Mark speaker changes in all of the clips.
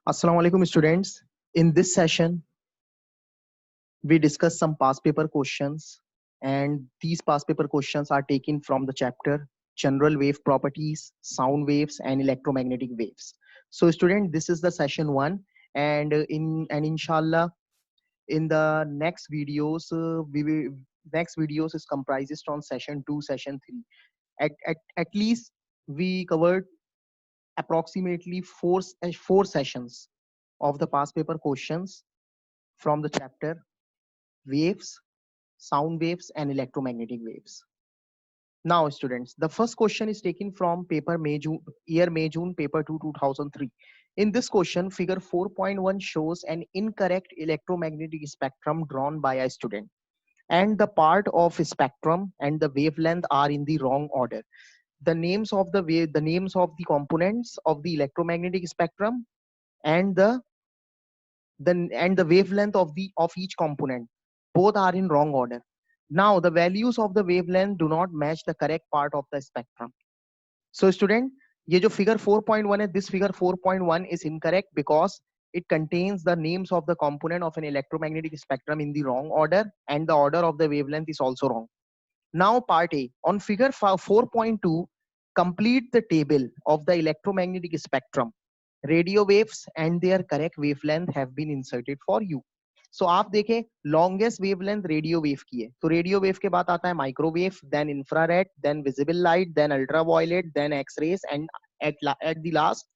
Speaker 1: Assalamu alaikum students. In this session, we discuss some past paper questions, and these past paper questions are taken from the chapter General Wave Properties, Sound Waves, and Electromagnetic Waves. So, student, this is the session one, and inshallah, in the next videos, we will next videos is comprises on session two, session three. At least we covered approximately four sessions of the past paper questions from the chapter waves, sound waves, and electromagnetic waves. Now, students, the first question is taken from paper May June, year May June, paper 2 2003. In this question, figure 4.1 shows an incorrect electromagnetic spectrum drawn by a student, and the part of spectrum and the wavelength are in the wrong order. The names of the components of the electromagnetic spectrum and the wavelength of each component both are in wrong order. Now the values of the wavelength do not match the correct part of the spectrum. So student, ये जो figure 4.1 है, this figure 4.1 is incorrect because it contains the names of the component of an electromagnetic spectrum in the wrong order, and the order of the wavelength is also wrong. Now part A, on figure 4.2, complete the table of the electromagnetic spectrum. Radio waves and their correct wavelength have been inserted for you. So आप देखें longest wavelength radio wave की है, तो radio wave के बाद आता है microwave, then infrared, then visible light, then ultraviolet, then X-rays, and at the last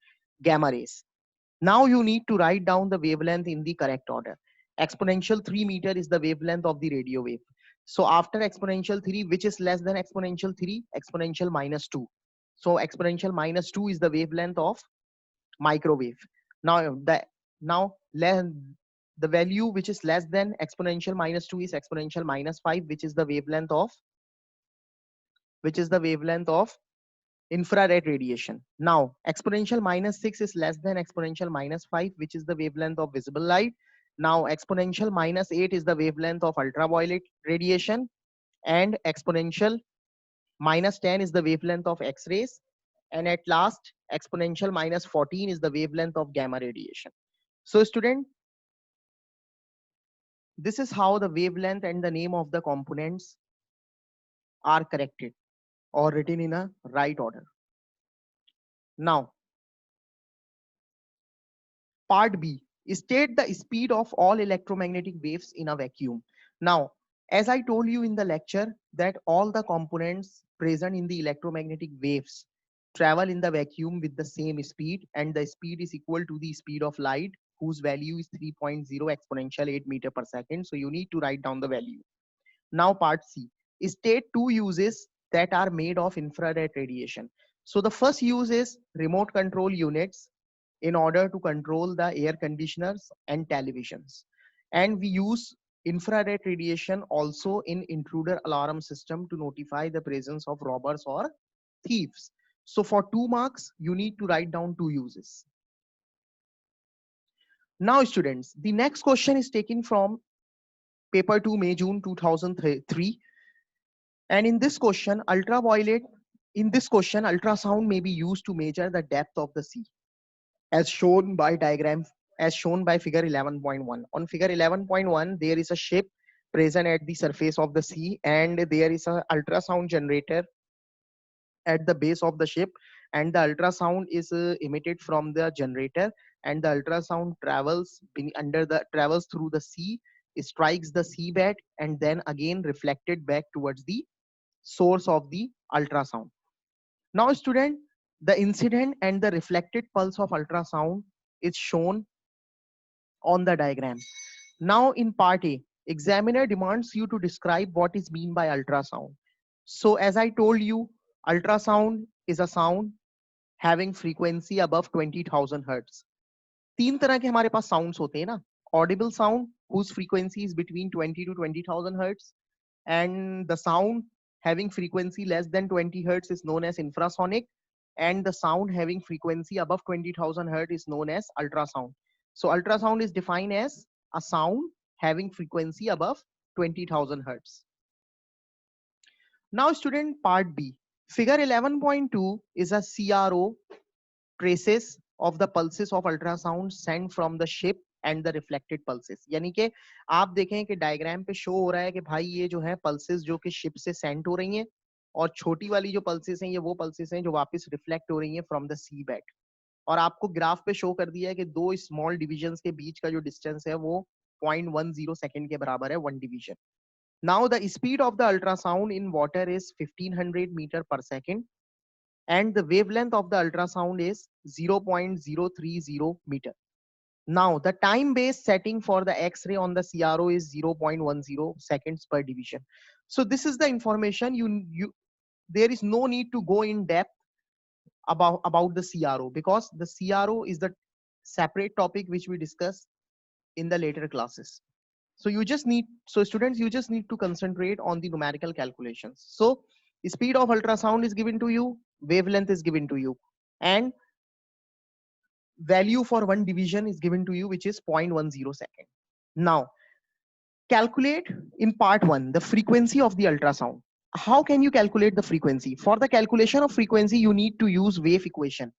Speaker 1: gamma rays. Now you need to write down the wavelength in the correct order. Exponential 3 meter is the wavelength of the radio wave. So after exponential 3, which is less than exponential 3? Exponential minus 2. So exponential minus 2 is the wavelength of microwave. Now the value which is less than exponential minus 2 is exponential minus 5, which is the wavelength of infrared radiation. Now exponential minus 6 is less than exponential minus 5, which is the wavelength of visible light. Now exponential minus 8 is the wavelength of ultraviolet radiation, and exponential minus 10 is the wavelength of X-rays, and at last exponential minus 14 is the wavelength of gamma radiation. So student, this is how the wavelength and the name of the components are corrected or written in a right order. Now part B, state the speed of all electromagnetic waves in a vacuum. Now, as I told you in the lecture, that all the components present in the electromagnetic waves travel in the vacuum with the same speed, and the speed is equal to the speed of light, whose value is 3.0 exponential 8 meter per second. So you need to write down the value. Now part C, state two uses that are made of infrared radiation. So the first use is remote control units in order to control the air conditioners and televisions. And we use infrared radiation also in intruder alarm system to notify the presence of robbers or thieves. So for 2 marks, you need to write down two uses. Now students, the next question is taken from paper 2 May June 2003. And in this question, ultrasound may be used to measure the depth of the sea, as shown by figure 11.1. On figure 11.1, there is a ship present at the surface of the sea, and there is a ultrasound generator at the base of the ship, and the ultrasound is emitted from the generator, and the ultrasound travels through the sea, strikes the seabed, and then again reflected back towards the source of the ultrasound. Now student, the incident and the reflected pulse of ultrasound is shown on the diagram. Now in part A, examiner demands you to describe what is meant by ultrasound. So as I told you, ultrasound is a sound having frequency above 20,000 hertz. तीन तरह के हमारे पास sounds होते हैं ना, audible sound whose frequency is between 20 to 20,000 hertz, and the sound having frequency less than 20 hertz is known as infrasonic, and the sound having frequency above 20,000 hertz is known as ultrasound. So ultrasound is defined as a sound having frequency above 20,000 hertz. Now student, part B, figure 11.2 is a CRO traces of the pulses of ultrasound sent from the ship and the reflected pulses. यानी कि आप देखें कि diagram पे show हो रहा है कि भाई ये जो है पल्सेस जो कि शिप से सेंड हो रही हैं, और छोटी वाली जो पल्सेस हैं ये वो पल्सेस हैं जो वापस रिफ्लेक्ट हो रही हैं फ्रॉम द सी बेड। और आपको ग्राफ पे शो कर दिया है कि दो स्मॉल डिविजन्स के बीच का जो डिस्टेंस है वो 0.10 सेकंड के बराबर है, one division. Now the speed of the ultrasound in water is 1500 metre per second and the wavelength of the ultrasound is 0.030 meter. Now, the time-based setting for the X-ray on the CRO is 0.10 seconds per division. So this is the information there is no need to go in depth about the CRO, because the CRO is the separate topic which we discuss in the later classes. So students, you just need to concentrate on the numerical calculations. So speed of ultrasound is given to you, wavelength is given to you, and value for one division is given to you, which is 0.10 second. Now, calculate in part 1 the frequency of the ultrasound. How can you calculate the frequency? For the calculation of frequency, you need to use wave equation,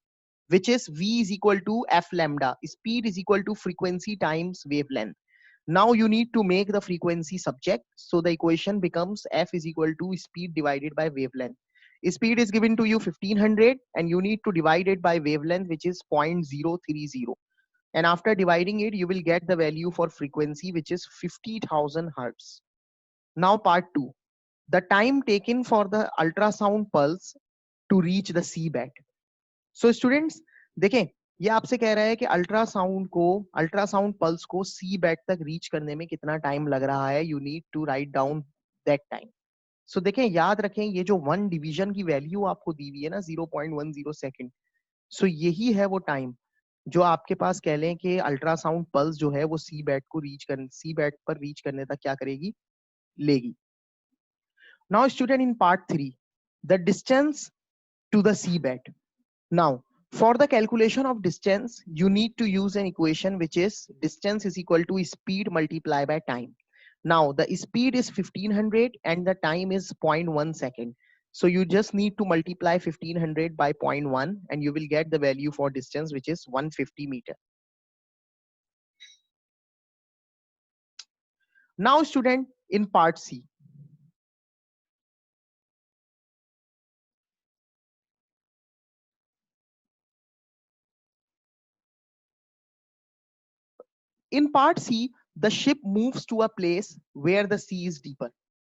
Speaker 1: which is V is equal to F lambda. Speed is equal to frequency times wavelength. Now you need to make the frequency subject. So the equation becomes F is equal to speed divided by wavelength. Speed is given to you 1500 and you need to divide it by wavelength, which is 0.030. And after dividing it, you will get the value for frequency, which is 50,000 hertz. Now part 2, the time taken for the ultrasound pulse to reach the seabed. So students, देखें ये आपसे कह रहा है कि ultrasound pulse को सी bed तक reach करने में कितना टाइम लग रहा है। You need to write down that time. So देखें, याद रखें, ये जो वन डिवीजन की वैल्यू आपको दी हुई है ना 0.10 सेकंड, सो यही है वो टाइम जो आपके पास कह लें कि अल्ट्रासाउंड पल्स जो है वो सी बेड पर रीच करने तक क्या करेगी, लेगी। Now student, in part 3, the distance to the sea bed. Now, for the calculation of distance, you need to use an equation which is distance is equal to speed multiplied by time. Now, the speed is 1500 and the time is 0.1 second. So you just need to multiply 1500 by 0.1 and you will get the value for distance, which is 150 meter. Now, student, in part C, in part C, the ship moves to a place where the sea is deeper.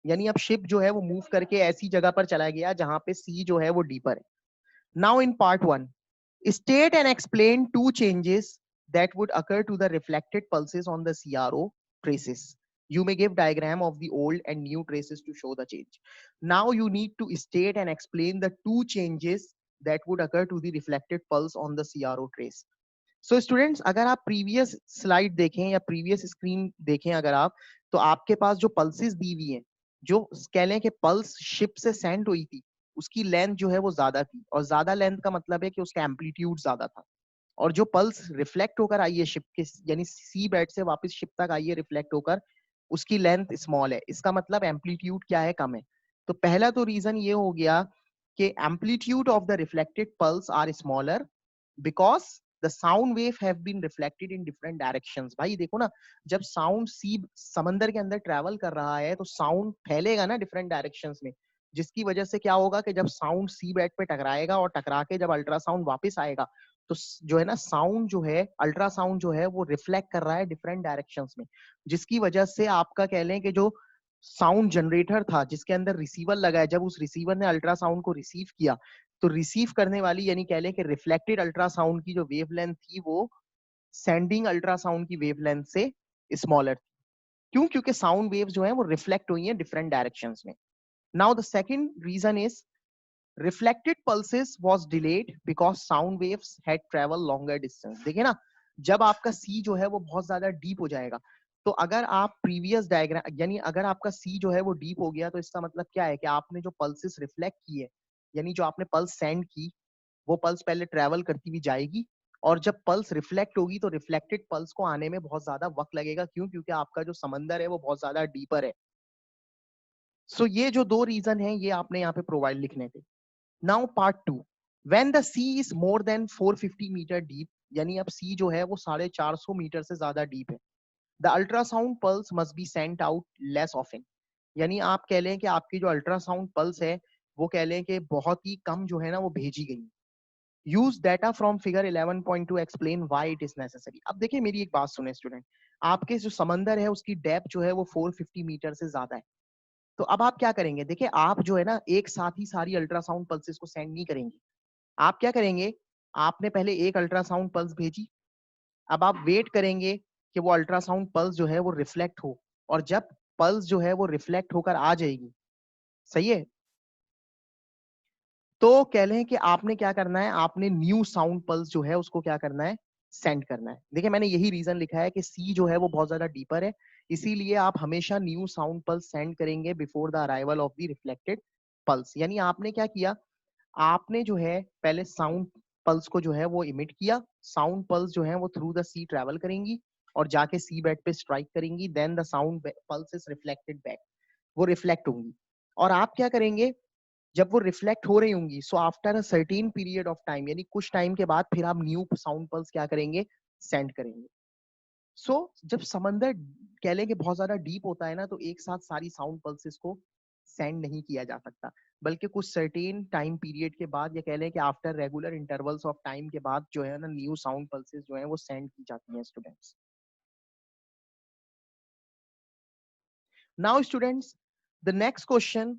Speaker 1: यानी अब ship जो है वो move करके ऐसी जगह पर चला गया जहां पे सी जो है वो डीपर है. Now in part 1, state and explain two changes that would occur to the reflected pulses on the CRO traces. You may give diagram of the old and new traces to show the change. Now you need to state and explain the two changes that would occur to the reflected pulse on the CRO trace. So students, अगर आप previous slide देखें या previous screen देखें अगर आप, तो आपके पास जो पल्सेस दी हुई हैं, जो कह लें कि पल्स शिप से सेंड हुई थी, उसकी लेंथ जो है वो ज्यादा थी, और ज्यादा लेंथ का मतलब है कि उसका एम्पलीट्यूड ज्यादा था। और जो पल्स रिफ्लेक्ट होकर आई है शिप के, यानी सी बेड से वापस शिप तक आई है रिफ्लेक्ट होकर, उसकी लेंथ स्मॉल है। इसका मतलब एम्पलीट्यूड क्या है, कम है। तो पहला तो रीजन ये हो गया कि amplitude of the reflected pulse are smaller because the sound wave have been reflected in different directions. भाई देखो ना, जब साउंड सी समंदर के अंदर ट्रैवल कर रहा है तो साउंड फैलेगा ना डिफरेंट डायरेक्शंस में, जिसकी वजह से क्या होगा कि जब साउंड सी बेड पे टकराएगा और टकरा के जब अल्ट्रासाउंड वापस आएगा तो जो है ना साउंड जो है, अल्ट्रासाउंड जो है वो रिफ्लेक्ट कर रहा है डिफरेंट डायरेक्शंस में, जिसकी वजह से आपका कह लें कि जो साउंड जनरेटर था जिसके अंदर रिसीवर लगा है, जब उस रिसीवर ने अल्ट्रासाउंड को रिसीव किया तो रिसीव करने वाली यानी कह लें कि रिफ्लेक्टेड अल्ट्रासाउंड की जो वेवलेंथ थी वो सेंडिंग अल्ट्रासाउंड की वेवलेंथ से स्मॉलर थी। क्यों? क्योंकि साउंड वेव्स जो है वो रिफ्लेक्ट हुई हैं डिफरेंट डायरेक्शंस में। Now the second region is reflected pulses was delayed because sound waves had travel longer distance. देखिए ना, जब आपका सी जो है वो बहुत ज्यादा डीप हो जाएगा, तो अगर आप प्रीवियस डायग्राम यानी अगर आपका सी जो है वो डीप हो गया तो इसका मतलब क्या है कि आपने जो पल्सेस रिफ्लेक्ट की है, यानी जो आपने पल्स सेंड की, वो पल्स पहले ट्रेवल करती हुई जाएगी, और जब पल्स रिफ्लेक्ट होगी तो रिफ्लेक्टेड पल्स को आने में बहुत ज्यादा वक्त लगेगा। क्यों? क्योंकि आपका जो समंदर है वो बहुत ज्यादा डीपर है। सो ये जो दो रीजन है ये आपने यहाँ पे प्रोवाइड लिखने थे। Now part 2, When the sea is more than 450 metre deep, यानी अब सी जो है वो 450 मीटर से ज्यादा डीप है, the ultrasound pulse must be sent out less often. यानी आप कह लें कि आपकी जो अल्ट्रासाउंड पल्स है वो कह लें कि बहुत ही कम जो है ना वो भेजी गई। Use data from figure 11.2 explain why it is necessary. अब देखिए मेरी एक बात सुने स्टूडेंट, आपके जो समंदर है उसकी डेप्थ जो है वो 450 मीटर से ज्यादा है। तो अब आप क्या करेंगे, देखिए आप जो है ना एक साथ ही सारी अल्ट्रासाउंड पल्सेस को सेंड नहीं करेंगे। आप क्या करेंगे, आपने पहले एक अल्ट्रासाउंड पल्स भेजी, अब आप वेट करेंगे कि वो अल्ट्रासाउंड पल्स जो है वो रिफ्लेक्ट हो, और जब पल्स जो है वो रिफ्लेक्ट होकर आ जाएगी, सही है, तो कह लें कि आपने क्या करना है, आपने न्यू साउंड पल्स जो है उसको क्या करना है, सेंड करना है। देखिए मैंने यही रीजन लिखा है कि सी जो है वो बहुत ज्यादा डीपर है, इसीलिए आप हमेशा न्यू साउंड पल्स सेंड करेंगे before the arrival of the reflected pulse. यानी आपने क्या किया, आपने जो है पहले साउंड पल्स को जो है वो इमिट किया, साउंड पल्स जो है वो थ्रू द सी ट्रेवल करेंगी और जाके सी बेड पे स्ट्राइक करेंगी, then the sound pulse is reflected back, वो रिफ्लेक्ट होंगी। और आप क्या करेंगे, जब वो रिफ्लेक्ट हो रही होंगी, so after a certain period of time, यानी कुछ टाइम के बाद फिर आप न्यू साउंड पल्स क्या करेंगे, सेंड करेंगे। सो जब समंदर कह लें कि बहुत ज्यादा डीप होता है ना, तो एक साथ सारी साउंड पल्सेस को सेंड नहीं किया जा सकता, बल्कि कुछ सर्टेन टाइम पीरियड के बाद, या कह लें कि after regular intervals of time के बाद जो है ना न्यू साउंड पल्सेस जो है वो सेंड की जाती हैं students. Now students, the next question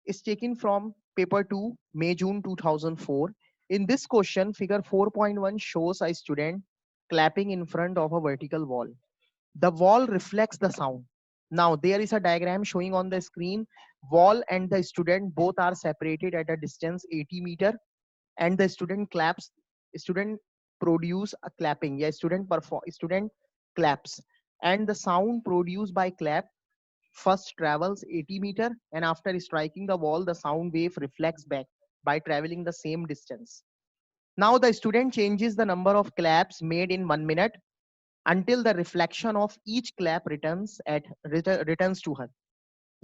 Speaker 1: is taken from paper 2, May June 2004. In this question, figure 4.1 shows a student clapping in front of a vertical wall. The wall reflects the sound. Now there is a diagram showing on the screen. Wall and the student both are separated at a distance 80 meter, and the student claps. Student produce a clapping. Yeah, student claps, and the sound produced by clap first travels 80 meter, and after striking the wall, the sound wave reflects back by traveling the same distance. Now the student changes the number of claps made in 1 minute until the reflection of each clap returns to her.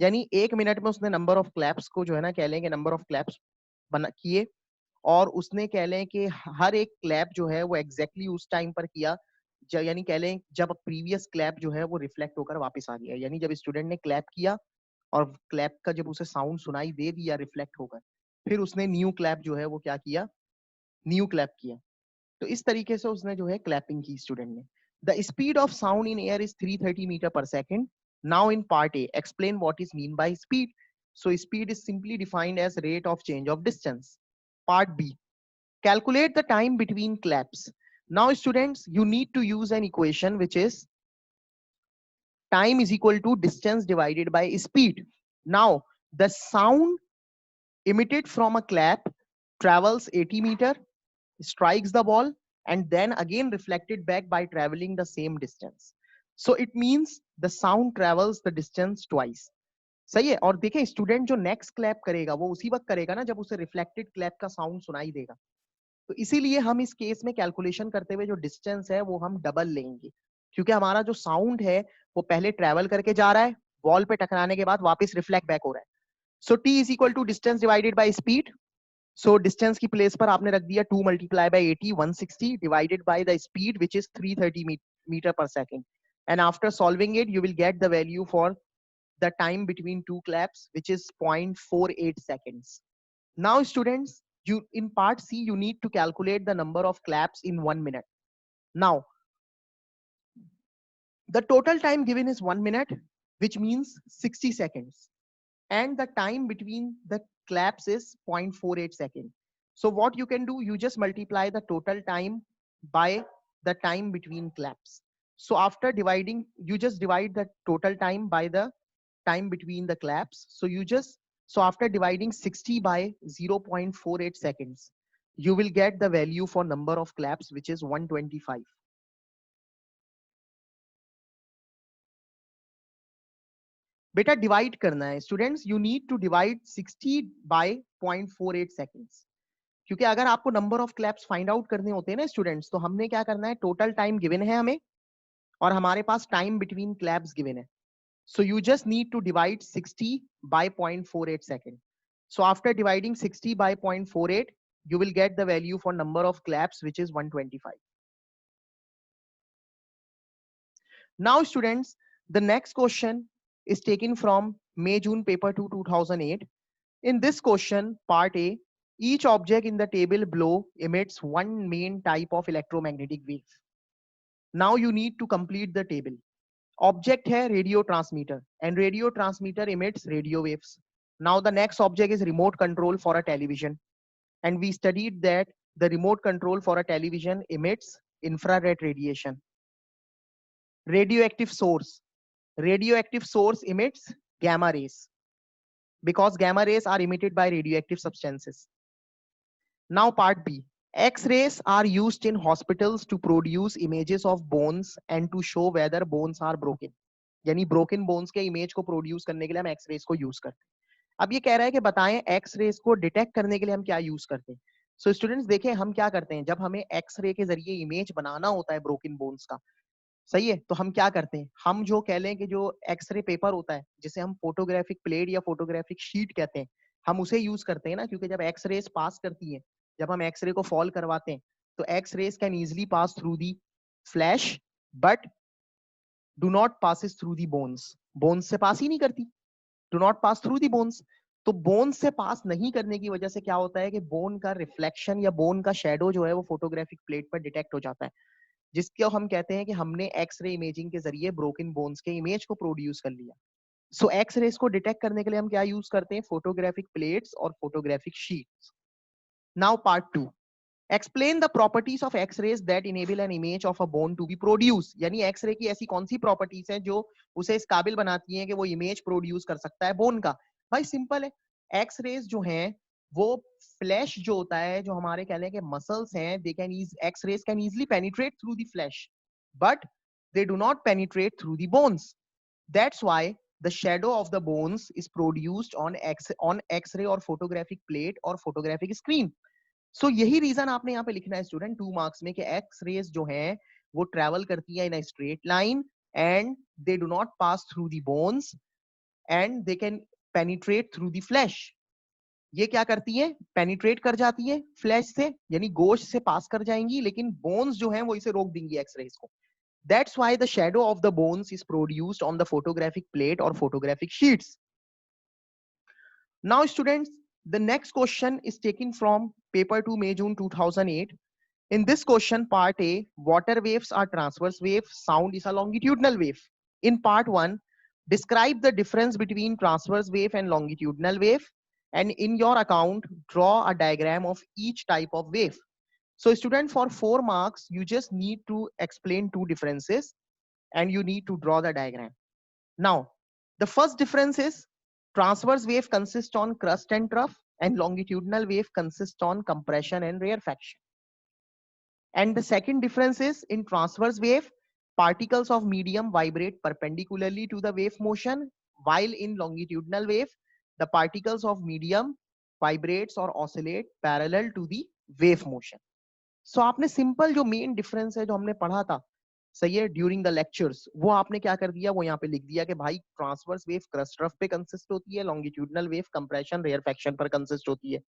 Speaker 1: यानी 1 minute में उसने number of claps को जो है ना कह लें कि नंबर ऑफ क्लैप्स बना किए, और उसने कह लें कि हर एक क्लैप जो है वो एग्जैक्टली उस टाइम पर किया, यानी कह लें जब प्रीवियस क्लैप जो है वो रिफ्लेक्ट होकर वापस आ गया। यानी जब स्टूडेंट ने क्लैप किया और क्लैप का जब उसे साउंड सुनाई दे दिया रिफ्लेक्ट होकर, फिर उसने न्यू क्लैप जो है वो क्या किया, न्यू क्लैप किया। तो इस तरीके से उसने जो है क्लैपिंग की स्टूडेंट ने। The speed of sound in air is 330 metre per second. Now in part A explain what is mean by speed. So speed is simply defined as rate of change of distance. Part B, calculate the time between claps. Now students, you need to use an equation which is time is equal to distance divided by speed. Now the sound emitted from a clap travels 80 meter, strikes the wall, and then again reflected back by traveling the same distance. So it means the sound travels the distance twice. सही है। और देखें student जो next clap करेगा वो उसी वक्त करेगा ना जब उसे रिफ्लेक्टेड क्लैप का साउंड सुनाई देगा। तो इसीलिए हम इस केस में कैलकुलेशन करते हुए जो डिस्टेंस है वो हम डबल लेंगे, क्योंकि हमारा जो साउंड है वो पहले ट्रेवल करके जा रहा है, वॉल पे टकराने के बाद वापस रिफ्लेक्ट बैक हो रहा है। So T is equal to distance divided by speed. So distance की प्लेस पर आपने रख दिया 2 multiply by 80 160 divided by the speed which is 330 metre per second, and after solving it you will get the value for the time between two claps, which is 0.48 seconds. Now students, you in part C you need to calculate the number of claps in 1 minute. Now the total time given is 1 minute, which means 60 seconds, and the time between the claps is 0.48 seconds. So what you can do, you just multiply the total time by the time between claps. So after dividing, you just divide the total time by the time between the claps. So after dividing 60 by 0.48 seconds, you will get the value for number of claps, which is 125. बेटा divide करना है students, you need to divide 60 by 0.48 seconds, क्योंकि अगर आपको number of claps find out करने होते हैं ना स्टूडेंट्स, तो हमने क्या करना है, टोटल टाइम गिवन है हमें और हमारे पास टाइम बिटवीन क्लैप्स गिवन है। So you just need to divide 60 by 0.48 second. So after dividing 60 by 0.48, you will get the value for number of claps, which is 125. Now students, the next question is taken from May-June paper 2 2008. In this question, part A, each object in the table below emits one main type of electromagnetic wave. Now you need to complete the table. Object है radio transmitter, and radio transmitter emits radio waves. Now the next object is remote control for a television, and we studied that the remote control for a television emits infrared radiation. Radioactive source emits gamma rays, because gamma rays are emitted by radioactive substances. Now part B, X-rays are used in hospitals to produce images of bones and to show whether bones are broken. यानी broken bones के image को produce करने के लिए हम X-rays को use करते हैं. अब ये कह रहा है कि बताएं X-rays को detect करने के लिए हम क्या use करते हैं. So students देखें हम क्या करते हैं, जब हमें X-ray के जरिए image बनाना होता है broken bones का, सही है, तो हम क्या करते हैं, हम जो कह लें कि जो एक्सरे पेपर होता है जिसे हम फोटोग्राफिक प्लेट या फोटोग्राफिक शीट कहते हैं, हम उसे यूज करते हैं ना, क्योंकि जब एक्सरेज पास करती हैं, जब हम एक्सरे को फॉल करवाते हैं, तो x-rays can easily pass through the flesh but do not passes through the bones. Bones से पास ही नहीं करती, do not pass through the bones. तो बोन से पास नहीं करने की वजह से क्या होता है कि बोन का रिफ्लेक्शन या बोन का शेडो जो है वो फोटोग्राफिक प्लेट पर डिटेक्ट हो जाता है, जिसको हम कहते हैं कि हमने एक्सरे इमेजिंग के जरिए ब्रोकन बोन्स के इमेज को प्रोड्यूस कर लिया. सो एक्सरेज को डिटेक्ट करने के लिए हम क्या यूज करते हैं, फोटोग्राफिक प्लेट्स और photographic sheets. Now part 2, explain the properties of x-rays that enable an image of a bone to be produce. यानी एक्सरे की ऐसी कौन सी प्रॉपर्टीज हैं जो उसे इस काबिल बनाती हैं कि वो इमेज प्रोड्यूस कर सकता है बोन का. भाई सिंपल है, एक्सरेज जो हैं वो फ्लैश जो होता है, जो हमारे कह लें कि मसल्स हैं, they can x-rays can easily penetrate through the flesh but they do not penetrate through the bones. That's why the shadow of the bones is produced on X-ray or photographic plate or photographic screen. So यही reason आपने यहाँ पे लिखना है student 2 marks में कि x raise जो हैं वो ट्रेवल करती है in a straight line and they do not pass through the bones and they can penetrate through the flesh. ये क्या करती है, पेनिट्रेट कर जाती है फ्लैश से, यानी गोश्त से पास कर जाएंगी, लेकिन बोन्स जो हैं वो इसे रोक देंगी एक्सरेज को. That's why the shadow of the bones is produced on the photographic plate or photographic sheets. Now students, the next question is taken from paper 2 May-June 2008. In this question, part A, water waves are transverse wave, sound is a longitudinal wave. In part 1, describe the difference between transverse wave and longitudinal wave, and in your account, draw a diagram of each type of wave. So student, for 4 marks, you just need to explain two differences and you need to draw the diagram. Now, the first difference is transverse wave consists on crust and trough and longitudinal wave consists on compression and rarefaction. And the second difference is in transverse wave, particles of medium vibrate perpendicularly to the wave motion, while in longitudinal wave, the particles of medium vibrates or oscillate parallel to the wave motion. सो आपने simple जो main difference है जो हमने पढ़ा था, सही है, during the lectures, वो आपने क्या कर दिया, वो यहाँ पे लिख दिया कि भाई ट्रांसवर्स वेव क्रस्ट रफ पे कंसिस्ट होती है, लॉन्गिट्यूडनल वेव कंप्रेशन रेयरफैक्शन पर कंसिस्ट होती है.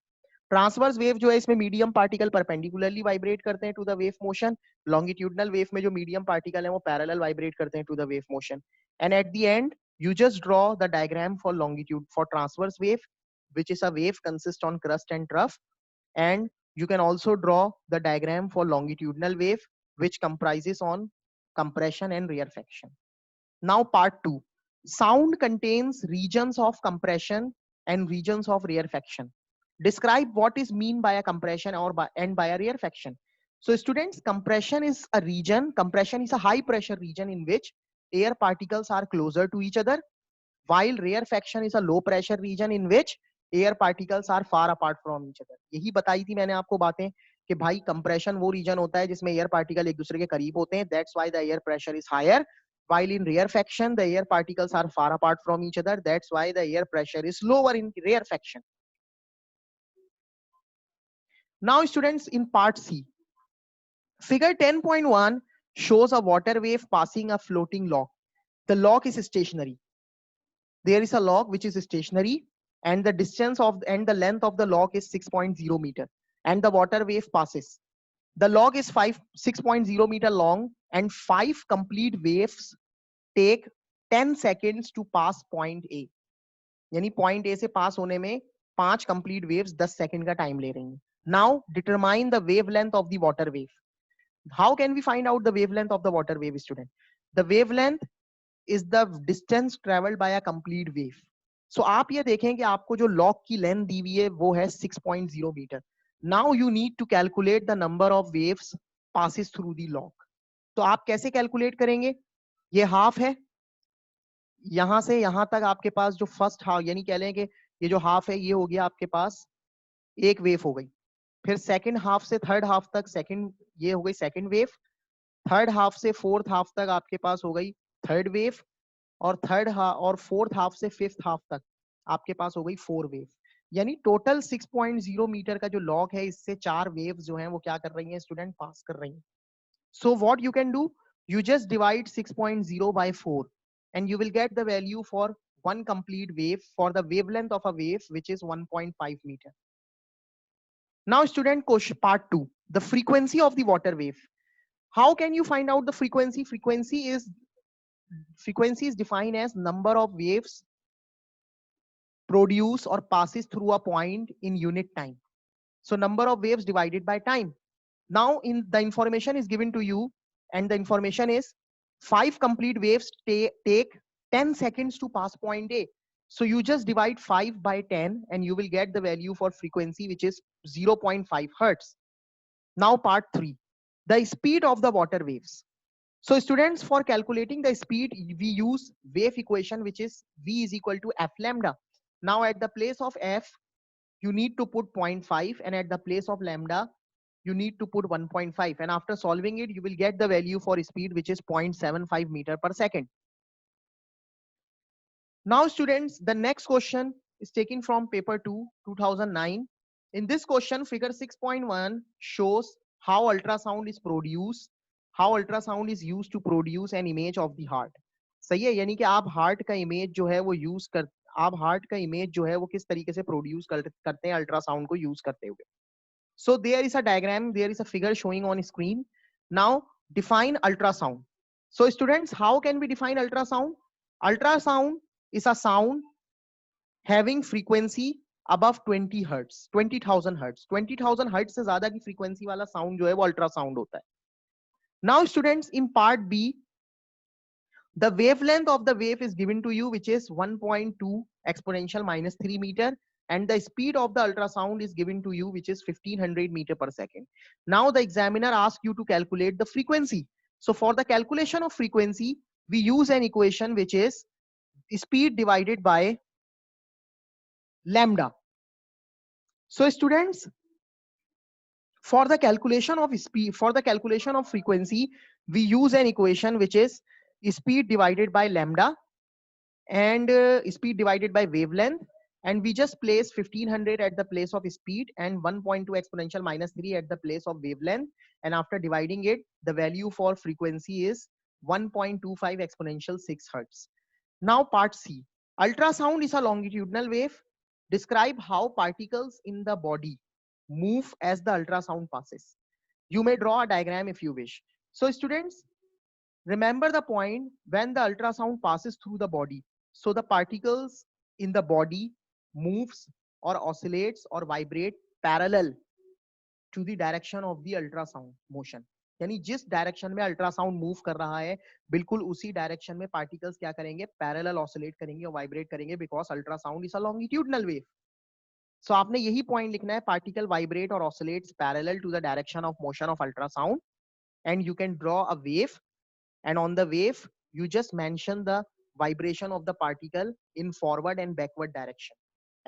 Speaker 1: ट्रांसवर्स वेव जो है इसमें मीडियम पार्टिकल परपेंडिकुलरली वाइब्रेट करते हैं to the wave motion, longitudinal wave में जो मीडियम पार्टिकल है वो पैरेलल वाइब्रेट करते हैं to the wave motion. And at the end you just draw the diagram for longitude for transverse wave, which is a wave consist on crust and trough, and you can also draw the diagram for longitudinal wave, which comprises on compression and rarefaction. Now part 2, sound contains regions of compression and regions of rarefaction. Describe what is mean by a compression or by a rarefaction. So students, compression is a region, compression is a high pressure region in which air particles are closer to each other, while rarefaction is a low pressure region in which air particles are far apart from each other. यही बताई थी मैंने आपको बातें कि भाई compression वो reason होता है जिसमें एयर पार्टिकल एक दूसरे के करीब होते हैं, that's why the air pressure is higher, while in rarefaction the air particles are far apart from each other, that's why the air pressure is lower in rarefaction. Now students, in part C, figure 10.1 shows a water wave passing a floating log. The log is stationary. There is a log which is stationary and the distance of and the length of the log is 6.0 meter. and the water wave passes. The log is 6.0 meter long and 5 complete waves take 10 seconds to pass point A. यानी point A से pass होने में 5 complete waves 10 second का time ले रही हैं. Now determine the wavelength of the water wave. How can we find out the wavelength of the water wave, student? The wavelength is the distance traveled by a complete wave. So आप ये देखें कि आपको जो log की length दी हुई है वो है 6.0 metre. Now you need to calculate the number of waves passes through the log. तो आप कैसे कैलकुलेट करेंगे? ये हाफ है, यहां से यहां तक आपके पास जो फर्स्ट हाफ, यानी कह लें कि ये जो हाफ है ये हो गया आपके पास एक वेव हो गई. फिर सेकंड हाफ से थर्ड हाफ तक सेकंड, ये हो गई सेकंड वेव. थर्ड हाफ से फोर्थ हाफ तक आपके पास हो गई थर्ड वेव. और और फोर्थ हाफ से फिफ्थ हाफ तक आपके पास हो गई फोर वेव. यानी टोटल 6.0 मीटर का जो लॉग है, इससे 4 वेव जो हैं वो क्या कर रही हैं स्टूडेंट, पास कर रही हैं. So what you can do, you just divide 6.0 by 4 and you will get the value for one complete wave for the wavelength of a wave, which is 1.5 meter. Now student, question part 2, the frequency of the water wave. How can you find out the frequency? Frequency is defined as number of waves produce or passes through a point in unit time. So number of waves divided by time. Now in the information is given to you, and the information is 5 complete waves take 10 seconds to pass point A. So you just divide 5 by 10 and you will get the value for frequency, which is 0.5 hertz. Now part 3, the speed of the water waves. So students, for calculating the speed, we use wave equation, which is V is equal to F lambda. Now at the place of F, you need to put 0.5, and at the place of lambda, you need to put 1.5, and after solving it, you will get the value for speed, which is 0.75 meter per second. Now students, the next question is taken from paper 2, 2009. In this question, figure 6.1 shows how ultrasound is produced, how ultrasound is used to produce an image of the heart. सही है, यानी कि आप heart का image जो है वो use कर, आप हार्ट का इमेज जो है वो किस तरीके से प्रोड्यूस करते हैं अल्ट्रासाउंड को यूज करते हुए. So there is a diagram, there is a figure showing on screen. Now define ultrasound. So students, how can we define ultrasound? Ultrasound is a sound having frequency above 20 hertz, 20,000 hertz. 20,000 hertz से ज्यादा की frequency वाला sound जो है वो ultrasound होता है. Now students, in part B, the wavelength of the wave is given to you, which is 1.2 exponential minus 3 meter, and the speed of the ultrasound is given to you, which is 1500 meter per second. Now the examiner asks you to calculate the frequency. So for the calculation of frequency, we use an equation which is speed divided by lambda. So students, for the calculation of speed, for the calculation of frequency, we use an equation which is speed divided by lambda and speed divided by wavelength, and we just place 1500 at the place of speed and 1.2 exponential minus 3 at the place of wavelength, and after dividing it, the value for frequency is 1.25 exponential 6 hertz. Now part C, ultrasound is a longitudinal wave. Describe how particles in the body move as the ultrasound passes. You may draw a diagram if you wish. So students, remember the point when the ultrasound passes through the body. So the particles in the body moves or oscillates or vibrate parallel to the direction of the ultrasound motion. यानी जिस direction में ultrasound move कर रहा है, बिल्कुल उसी direction में particles क्या करेंगे, पैरेलल ऑसिलेट करेंगे और वाइब्रेट करेंगे, because ultrasound is a longitudinal wave. So आपने यही पॉइंट लिखना है, पार्टिकल वाइब्रेट और oscillates parallel to the direction of motion of ultrasound, and you can draw a wave, and on the wave you just mention the vibration of the particle in forward and backward direction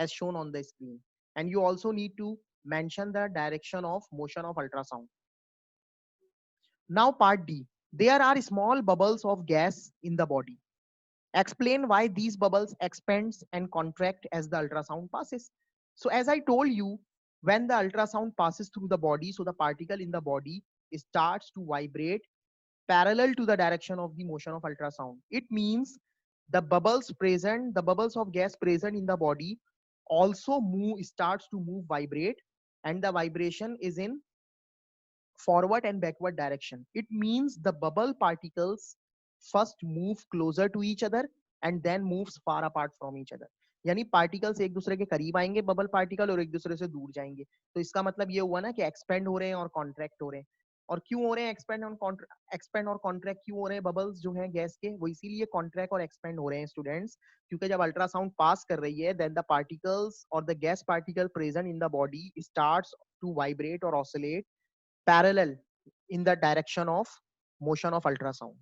Speaker 1: as shown on the screen, and you also need to mention the direction of motion of ultrasound. Now part D, there are small bubbles of gas in the body. Explain why these bubbles expands and contract as the ultrasound passes. So as I told you, when the ultrasound passes through the body, so the particle in the body starts to vibrate parallel to the direction of the motion of ultrasound. It means the bubbles of gas present in the body also starts to move, vibrate, and the vibration is in forward and backward direction. It means the bubble particles first move closer to each other and then moves far apart from each other. यानी particles एक दूसरे के करीब आएंगे bubble particle और एक दूसरे से दूर जाएंगे. तो इसका मतलब ये हुआ ना कि एक्सपेंड हो रहे हैं और कॉन्ट्रैक्ट हो रहे हैं. और क्यों हो रहे हैं एक्सपेंड और कॉन्ट्रैक्ट क्यों हो रहे हैं बबल्स जो हैं गैस के, वो इसीलिए कॉन्ट्रैक्ट और एक्सपेंड हो रहे हैं स्टूडेंट्स, क्योंकि जब अल्ट्रासाउंड पास कर रही है देन द पार्टिकल्स और the gas particle present in the body starts to vibrate और oscillate parallel in the direction of motion of ultrasound.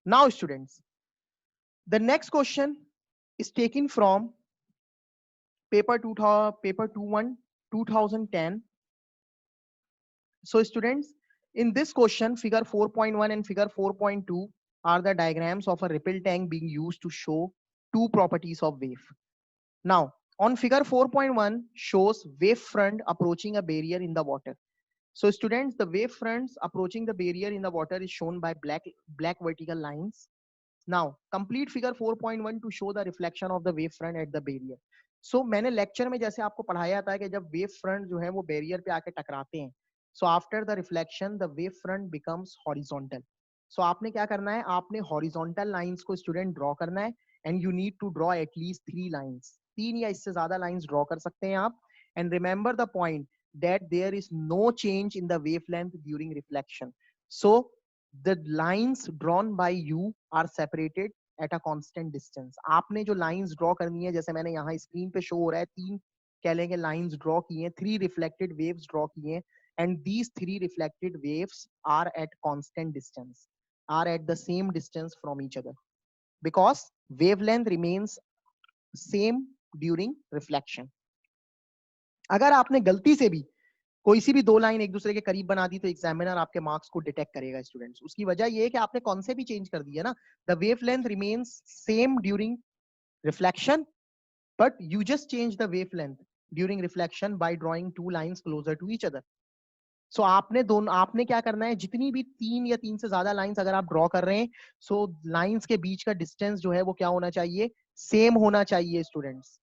Speaker 1: Now students, the next question is taken from paper 21 2010. So students, in this question figure 4.1 and figure 4.2 are the diagrams of a ripple tank being used to show two properties of wave. Now on figure 4.1 shows wave front approaching a barrier in the water. So students, the wave fronts approaching the barrier in the water is shown by black vertical lines. Now, complete figure 4.1 to show the reflection of the wave front at the barrier. So मैंने lecture में जैसे आपको पढ़ाया था कि जब wave front जो है वो barrier पे आके टकराते हैं, so after the reflection the wave front becomes horizontal. So आपने क्या करना है, आपने horizontal lines को student draw करना है and you need to draw at least 3 lines. 3 या इससे ज़्यादा lines draw कर सकते हैं आप. And remember the point that there is no change in the wavelength during reflection. So the lines drawn by you are separated at a constant distance. आपने जो lines draw करनी है, जैसे मैंने यहाँ screen पे show हो रहा है, 3 कह लेंगे lines draw किए हैं, 3 reflected waves draw किए हैं, and these 3 reflected waves are at constant distance, are at the same distance from each other, because wavelength remains same during reflection. अगर आपने गलती से भी कोई सी भी 2 लाइन एक दूसरे के करीब बना दी तो एग्जामिनर आपके मार्क्स को डिटेक्ट करेगा स्टूडेंट्स. उसकी वजह ये है कि आपने कौन से भी चेंज कर दिया ना. The wavelength remains same during reflection, but you just change the wavelength during reflection by drawing 2 lines closer to each other. So आपने क्या करना है, जितनी भी 3 या 3 से ज्यादा लाइंस अगर आप ड्रॉ कर रहे हैं, सो लाइंस के बीच का डिस्टेंस जो है वो क्या होना चाहिए, सेम होना चाहिए students.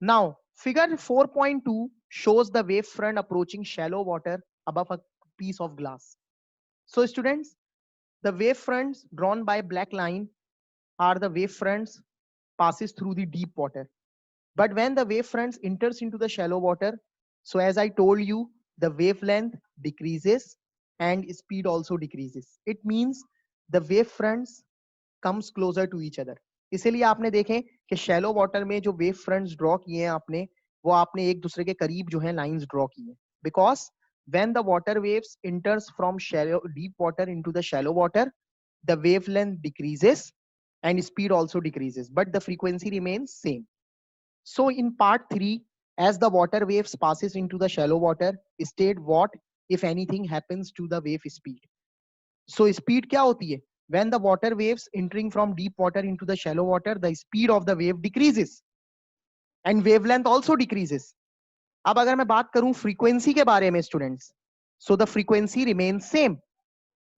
Speaker 1: Now, figure 4.2 shows the wave front approaching shallow water above a piece of glass. So students, the wave fronts drawn by black line are the wave fronts passes through the deep water. But when the wave fronts enters into the shallow water, so as I told you, the wavelength decreases and speed also decreases. It means the wave fronts comes closer to each other. इसीलिए आपने देखें कि shallow water में जो wave fronts draw किए हैं आपने, वो आपने एक दूसरे के करीब जो है लाइंस ड्रॉ की हैं, because when the water waves enters from shallow deep water into the shallow water, the wavelength decreases and speed also decreases, but the frequency remains same. So in part 3, as the water waves passes into the shallow water, state what if anything happens to the wave speed. So speed क्या होती है, when the water waves entering from deep water into the shallow water, the speed of the wave decreases and wavelength also decreases. अब अगर मैं बात करूं frequency के बारे में students, so the frequency remains same,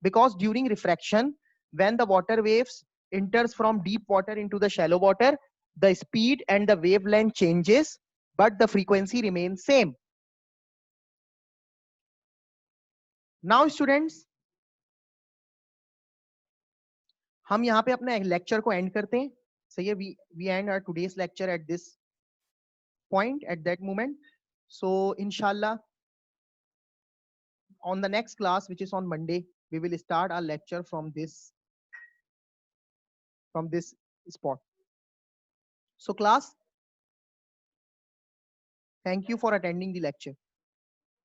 Speaker 1: because during refraction when the water waves enters from deep water into the shallow water, the speed and the wavelength changes but the frequency remains same. Now students, हम यहाँ पे अपने lecture को and करते हैं. सही है, we end our today's lecture at this point, at that moment. So inshallah, on the next class, which is on Monday, we will start our lecture from this spot. So class, thank you for attending the lecture.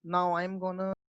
Speaker 1: Now I'm gonna